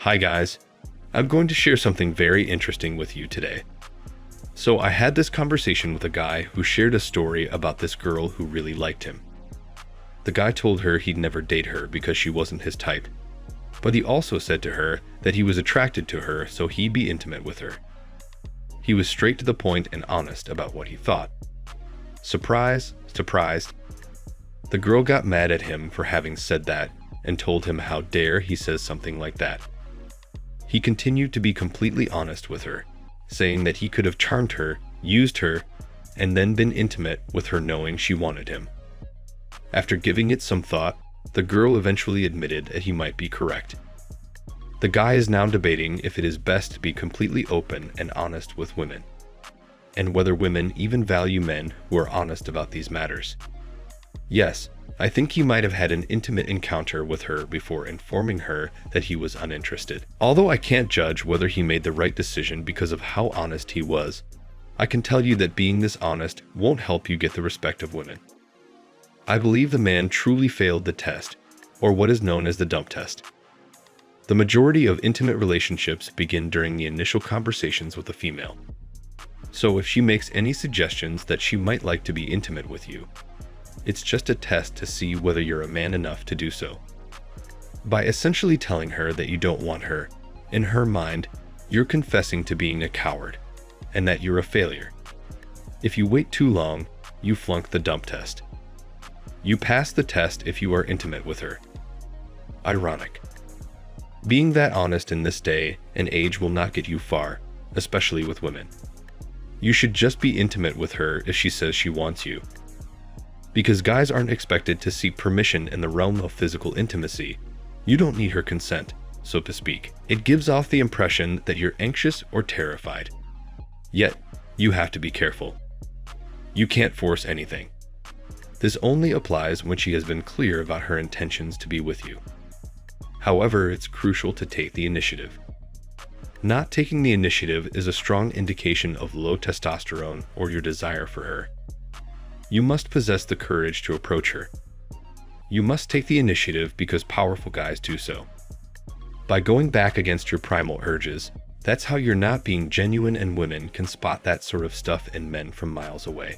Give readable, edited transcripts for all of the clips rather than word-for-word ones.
Hi guys, I'm going to share something very interesting with you today. So I had this conversation with a guy who shared a story about this girl who really liked him. The guy told her he'd never date her because she wasn't his type, but he also said to her that he was attracted to her so he'd be intimate with her. He was straight to the point and honest about what he thought. Surprise, surprise. The girl got mad at him for having said that and told him how dare he says something like that. He continued to be completely honest with her, saying that he could have charmed her, used her, and then been intimate with her knowing she wanted him. After giving it some thought, the girl eventually admitted that he might be correct. The guy is now debating if it is best to be completely open and honest with women, and whether women even value men who are honest about these matters. Yes, I think he might have had an intimate encounter with her before informing her that he was uninterested. Although I can't judge whether he made the right decision because of how honest he was, I can tell you that being this honest won't help you get the respect of women. I believe the man truly failed the test, or what is known as the dump test. The majority of intimate relationships begin during the initial conversations with a female. So if she makes any suggestions that she might like to be intimate with you, it's just a test to see whether you're a man enough to do so. By essentially telling her that you don't want her, in her mind, you're confessing to being a coward, and that you're a failure. If you wait too long, you flunk the dump test. You pass the test if you are intimate with her. Ironic. Being that honest in this day and age will not get you far, especially with women. You should just be intimate with her if she says she wants you. Because guys aren't expected to seek permission in the realm of physical intimacy, you don't need her consent, so to speak. It gives off the impression that you're anxious or terrified. Yet, you have to be careful. You can't force anything. This only applies when she has been clear about her intentions to be with you. However, it's crucial to take the initiative. Not taking the initiative is a strong indication of low testosterone or your desire for her. You must possess the courage to approach her. You must take the initiative because powerful guys do so. By going back against your primal urges, that's how you're not being genuine, and women can spot that sort of stuff in men from miles away.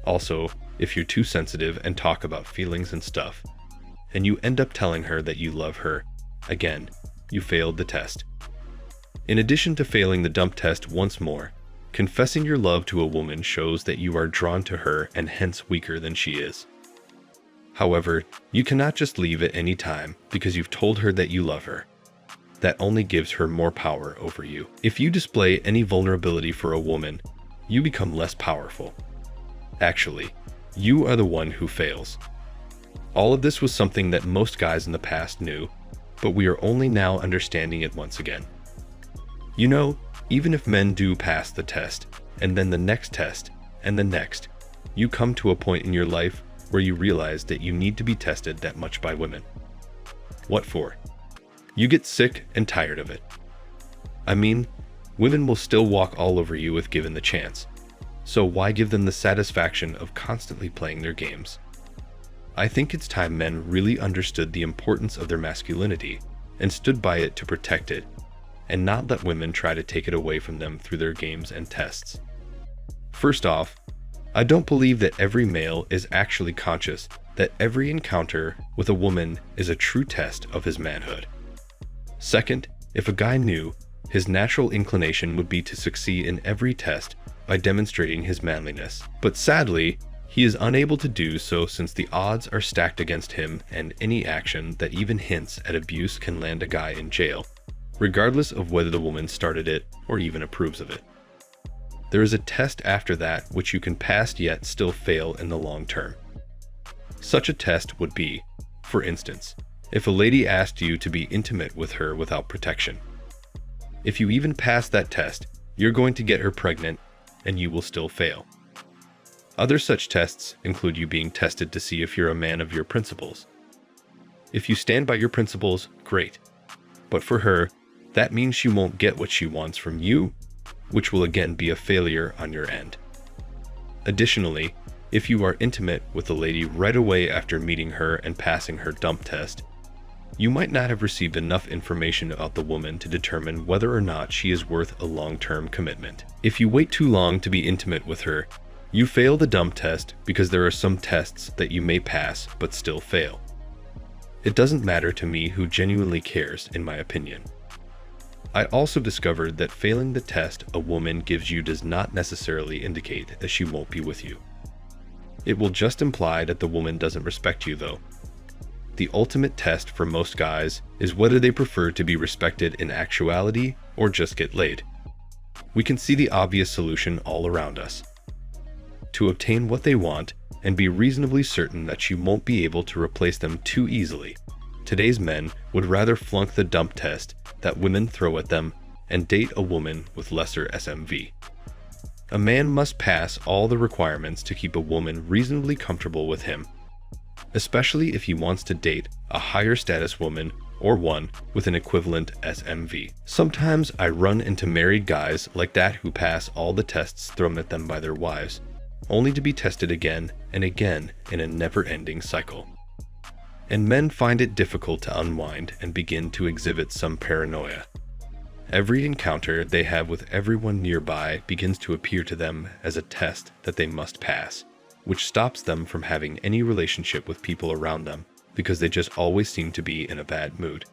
Also, if you're too sensitive and talk about feelings and stuff, and you end up telling her that you love her, again, you failed the test. In addition to failing the dump test once more, confessing your love to a woman shows that you are drawn to her and hence weaker than she is. However, you cannot just leave at any time because you've told her that you love her. That only gives her more power over you. If you display any vulnerability for a woman, you become less powerful. Actually, you are the one who fails. All of this was something that most guys in the past knew, but we are only now understanding it once again. You know, even if men do pass the test, and then the next test, and the next, you come to a point in your life where you realize that you need to be tested that much by women. What for? You get sick and tired of it. I mean, women will still walk all over you if given the chance, so why give them the satisfaction of constantly playing their games? I think it's time men really understood the importance of their masculinity and stood by it to protect it, and not let women try to take it away from them through their games and tests. First off, I don't believe that every male is actually conscious that every encounter with a woman is a true test of his manhood. Second, if a guy knew, his natural inclination would be to succeed in every test by demonstrating his manliness. But sadly, he is unable to do so since the odds are stacked against him, and any action that even hints at abuse can land a guy in jail, regardless of whether the woman started it or even approves of it. There is a test after that which you can pass yet still fail in the long term. Such a test would be, for instance, if a lady asked you to be intimate with her without protection. If you even pass that test, you're going to get her pregnant, and you will still fail. Other such tests include you being tested to see if you're a man of your principles. If you stand by your principles, great. But for her, that means she won't get what she wants from you, which will again be a failure on your end. Additionally, if you are intimate with a lady right away after meeting her and passing her dump test, You might not have received enough information about the woman to determine whether or not she is worth a long-term commitment. If you wait too long to be intimate with her, you fail the dump test because there are some tests that you may pass but still fail. It doesn't matter to me who genuinely cares, in my opinion. I also discovered that failing the test a woman gives you does not necessarily indicate that she won't be with you. It will just imply that the woman doesn't respect you, though. The ultimate test for most guys is whether they prefer to be respected in actuality or just get laid. We can see the obvious solution all around us. To obtain what they want and be reasonably certain that she won't be able to replace them too easily, today's men would rather flunk the dump test that women throw at them and date a woman with lesser SMV. A man must pass all the requirements to keep a woman reasonably comfortable with him, especially if he wants to date a higher status woman or one with an equivalent SMV. Sometimes I run into married guys like that who pass all the tests thrown at them by their wives, only to be tested again and again in a never-ending cycle. And men find it difficult to unwind and begin to exhibit some paranoia. Every encounter they have with everyone nearby begins to appear to them as a test that they must pass, which stops them from having any relationship with people around them because they just always seem to be in a bad mood.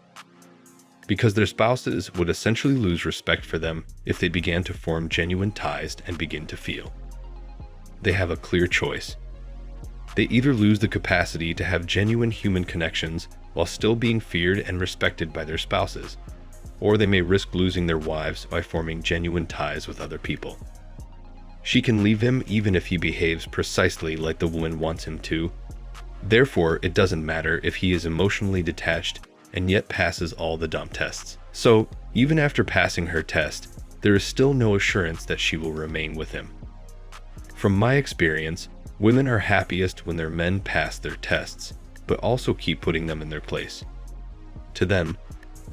Because their spouses would essentially lose respect for them if they began to form genuine ties and begin to feel. They have a clear choice. They either lose the capacity to have genuine human connections while still being feared and respected by their spouses, or they may risk losing their wives by forming genuine ties with other people. She can leave him even if he behaves precisely like the woman wants him to. Therefore, it doesn't matter if he is emotionally detached and yet passes all the dump tests. So, even after passing her test, there is still no assurance that she will remain with him. From my experience, women are happiest when their men pass their tests, but also keep putting them in their place. To them,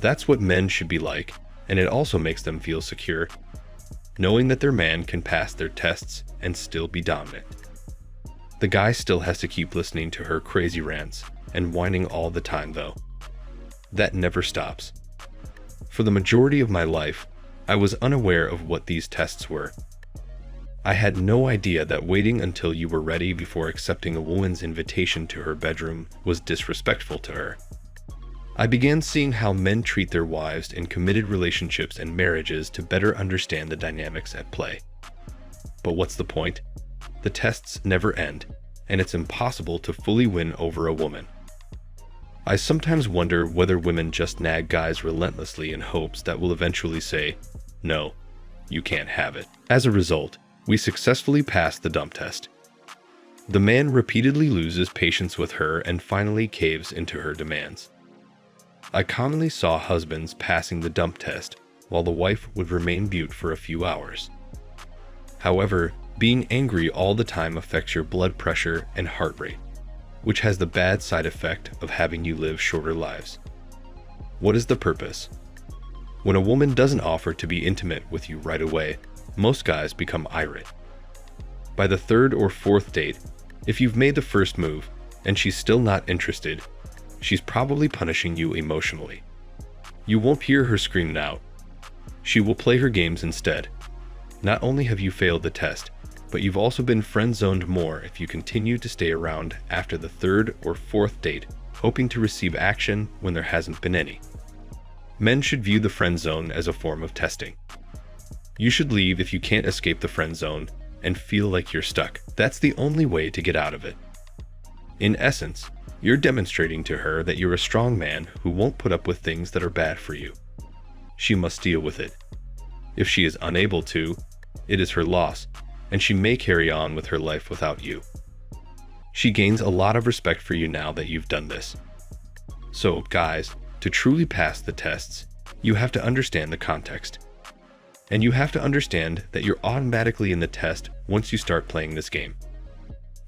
that's what men should be like, and it also makes them feel secure, knowing that their man can pass their tests and still be dominant. The guy still has to keep listening to her crazy rants and whining all the time, though. That never stops. For the majority of my life, I was unaware of what these tests were. I had no idea that waiting until you were ready before accepting a woman's invitation to her bedroom was disrespectful to her. I began seeing how men treat their wives in committed relationships and marriages to better understand the dynamics at play. But what's the point? The tests never end, and it's impossible to fully win over a woman. I sometimes wonder whether women just nag guys relentlessly in hopes that will eventually say, "No, you can't have it." As a result, we successfully pass the dump test. The man repeatedly loses patience with her and finally caves into her demands. I commonly saw husbands passing the dump test while the wife would remain mute for a few hours. However, being angry all the time affects your blood pressure and heart rate, which has the bad side effect of having you live shorter lives. What is the purpose? When a woman doesn't offer to be intimate with you right away, most guys become irate. By the third or fourth date, if you've made the first move and she's still not interested, she's probably punishing you emotionally. You won't hear her scream out. She will play her games instead. Not only have you failed the test, but you've also been friend-zoned more if you continue to stay around after the third or fourth date, hoping to receive action when there hasn't been any. Men should view the friend zone as a form of testing. You should leave if you can't escape the friend zone and feel like you're stuck. That's the only way to get out of it. In essence, you're demonstrating to her that you're a strong man who won't put up with things that are bad for you. She must deal with it. If she is unable to, it is her loss, and she may carry on with her life without you. She gains a lot of respect for you now that you've done this. So, guys, to truly pass the tests, you have to understand the context. And you have to understand that you're automatically in the test once you start playing this game.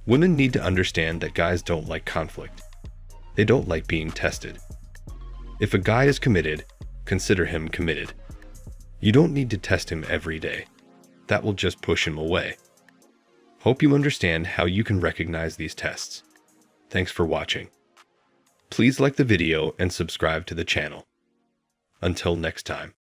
Women need to understand that guys don't like conflict. They don't like being tested. If a guy is committed, consider him committed. You don't need to test him every day. That will just push him away. Hope you understand how you can recognize these tests. Thanks for watching. Please like the video and subscribe to the channel. Until next time.